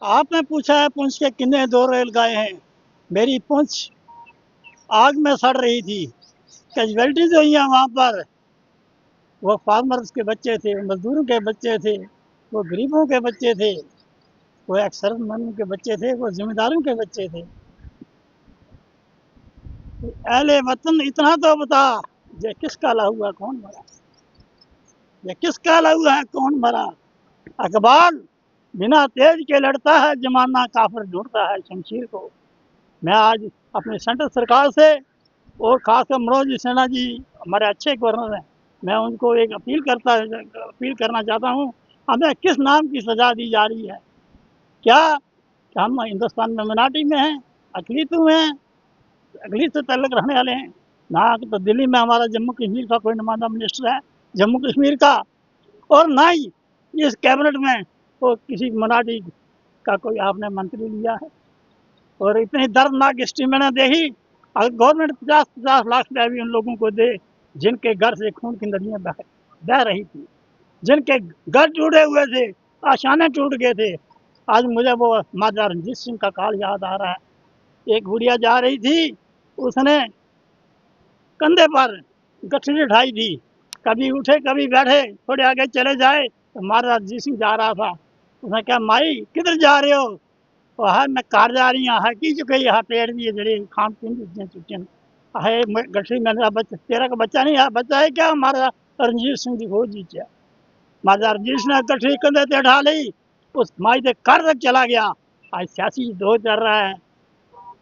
आपने पूछा है पुंछ के कितने दो रेल गए हैं। मेरी पुंछ आग में सड़ रही थी। कैजुअलिटीज हुई हैं वहाँ पर। वो फार्मर्स के बच्चे थे, मजदूरों के बच्चे थे, वो गरीबों के बच्चे थे, वो एक्सर्विसमैन के बच्चे थे, वो जिम्मेदारों के बच्चे थे। अहले वतन इतना तो बता, ये किसका हुआ कौन मरा, ये किसका हुआ है कौन मरा। अकबाल बिना तेज के लड़ता है, जमाना काफिर ढूंढता है शमशीर को। मैं आज अपनी सेंट्रल सरकार से और खासकर मनोज सिन्हा जी हमारे अच्छे गवर्नर हैं, मैं उनको एक अपील करना चाहता हूँ। हमें किस नाम की सजा दी जा रही है? क्या कि हम हिंदुस्तान में मिनाटी में हैं, अकलीतों में हैं, अकलीत से तल्लक रखने वाले हैं ना। तो दिल्ली में हमारा जम्मू कश्मीर का कोई नुमाइंदा मिनिस्टर है जम्मू कश्मीर का, और ना ही इस कैबिनेट में वो किसी मराठी का कोई आपने मंत्री लिया है। और इतनी दर्दनाक हिस्ट्री मैंने देखी। अगर गवर्नमेंट 50-50 लाख रुपया भी उन लोगों को दे जिनके घर से खून की नदियाँ बह रही थी, जिनके घर टूटे हुए थे, आशाने टूट गए थे। आज मुझे वो माता रणजीत सिंह का काल याद आ रहा है। एक गुड़िया जा रही थी, उसने कंधे पर गठरी उठाई थी, कभी उठे कभी बैठे, थोड़े आगे चले जाए तो महाराज रणजीत सिंह जा रहा था। उसने कहा, माई किधर जा रहे हो? है मैं कार जा रही हूँ, की चुके यहाँ पेड़ भी जड़े खान पीन चुके है गठरी में बच्चा, तेरा का बच्चा नहीं है, बच्चा है क्या? हमारा रणजीत सिंह की खोज जीत है। महाराजा रणजीत सिंह ने गठरी कंधे से उठा ली, उस माई के कार तक चला गया। आज सियासी दौर चल रहा है,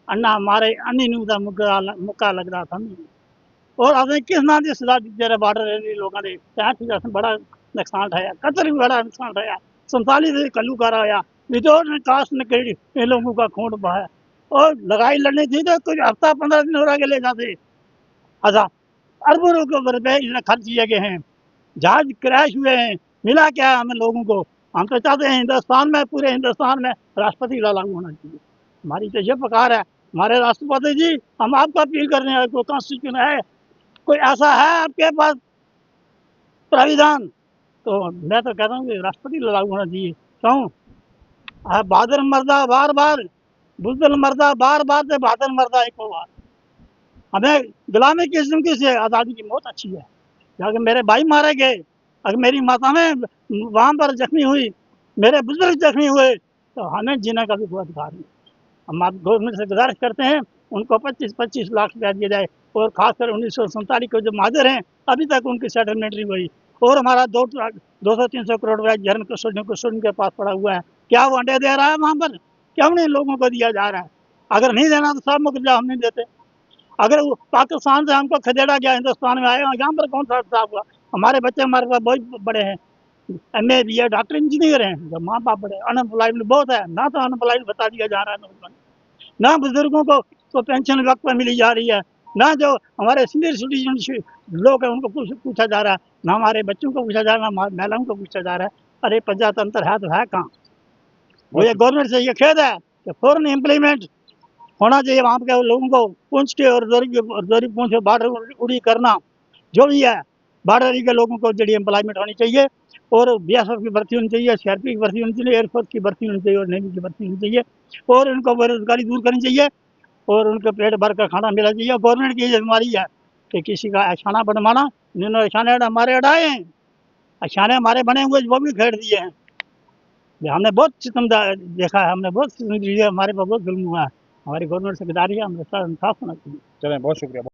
अन्ना हमारे अन्नी का मुक्का लग रहा था। और आपने किस नाम की सजा दी तेरे बॉर्डर एरिया लोगों ने? 60 बड़ा नुकसान उठाया, कतर भी बड़ा नुकसान उठाया, 47 कल्लू करा होया, विदोर ने कास्ट ने कई इन लोगों का खून बहाया। और लड़ाई लड़नी थी तो कुछ हफ्ता 15 दिन हो के ले जाते। हजार अरबों रुपए खर्च किए गए हैं, जहाज क्रैश हुए हैं, मिला क्या है हमें लोगों को? हम तो चाहते हैं हिंदुस्तान में, पूरे हिंदुस्तान में राष्ट्रपति लागू होना चाहिए। हमारी तो ये पुकार है, हमारे राष्ट्रपति जी, हम आपको अपील कर रहे हैं, कोई कॉन्स्टिट्यूशन है, कोई ऐसा है आपके पास प्राविधान? तो मैं तो कहता हूँ कि राष्ट्रपति लागू होना चाहिए। क्यों? बहादुर मर्दा बार बार, बुजदिल मर्दा बार बार, से बहादुर मर्दा एक बार। हमें गुलामी की जिंदगी से आज़ादी की मौत अच्छी है। अगर मेरे भाई मारे गए, अगर मेरी माता में वहाँ पर जख्मी हुई, मेरे बुजुर्ग जख्मी हुए, तो हमें जीने का भी कोई अधिकार नहीं। हम गवर्नमेंट से गुजारिश करते हैं उनको 25-25 लाख रुपया दिया जाए। और खासकर 1947 के जो माजर हैं, अभी तक उनकी सेटलमेंट नहीं हुई। और हमारा 200-300 करोड़ रुपया जर्न कस्टोडियन के पास पड़ा हुआ है। क्या वो अंडे दे रहा है वहाँ पर? क्यों नहीं लोगों को दिया जा रहा है? अगर नहीं देना तो सब मुकर जाओ, हम नहीं देते। अगर वो पाकिस्तान से हमको खदेड़ा गया, हिंदुस्तान में आए, यहाँ पर कौन सा साफ हुआ? हमारे बच्चे हमारे पास बहुत बड़े हैं, MA BA डॉक्टर इंजीनियर हैं, जब माँ बाप बड़े। अनएम्प्लॉयमेंट बहुत है ना, तो अनएम्प्लॉयमेंट बता दिया जा रहा है नौजवान, ना बुजुर्गों को पेंशन वक्त पर मिली जा रही है, ना जो हमारे सीनियर सिटीजन लोग हैं उनको पूछा जा रहा है, ना हमारे बच्चों को पूछा जा रहा है, ना महिलाओं को पूछा जा रहा है। अरे प्रजातंत्र है तो है कहाँ? मुझे गवर्नमेंट से ये खेद है कि फौरन इम्प्लीमेंट होना चाहिए वहाँ के लोगों को। पूंछ के और जोरी पूंछ के बॉर्डर उड़ी करना, जो भी है बॉर्डर एरिया के लोगों को जड़ी एम्प्लॉयमेंट होनी चाहिए। और BSF की भर्ती होनी चाहिए, CRP की भर्ती होनी चाहिए, एयरफोर्स की भर्ती होनी चाहिए, और नेवी की भर्ती होनी चाहिए। और उनको बेरोजगारी दूर करनी चाहिए, और उनके पेट भर कर खाना मिलना चाहिए। गवर्नमेंट की जिम्मेदारी है कि किसी का अशाना बनवाना, जिन्होंने अशाने हमारे अड़ाए हैं, अशाने हमारे बने हुए वो भी खेड़ दिए हैं। हमने बहुत सितम देखा है, हमने बहुत सितम दिए, हमारे पर बहुत जुल्म हुआ है। हमारी गवर्नमेंट से गुजारिश है, हमें इंसाफ होना चाहिए। चलें, बहुत शुक्रिया।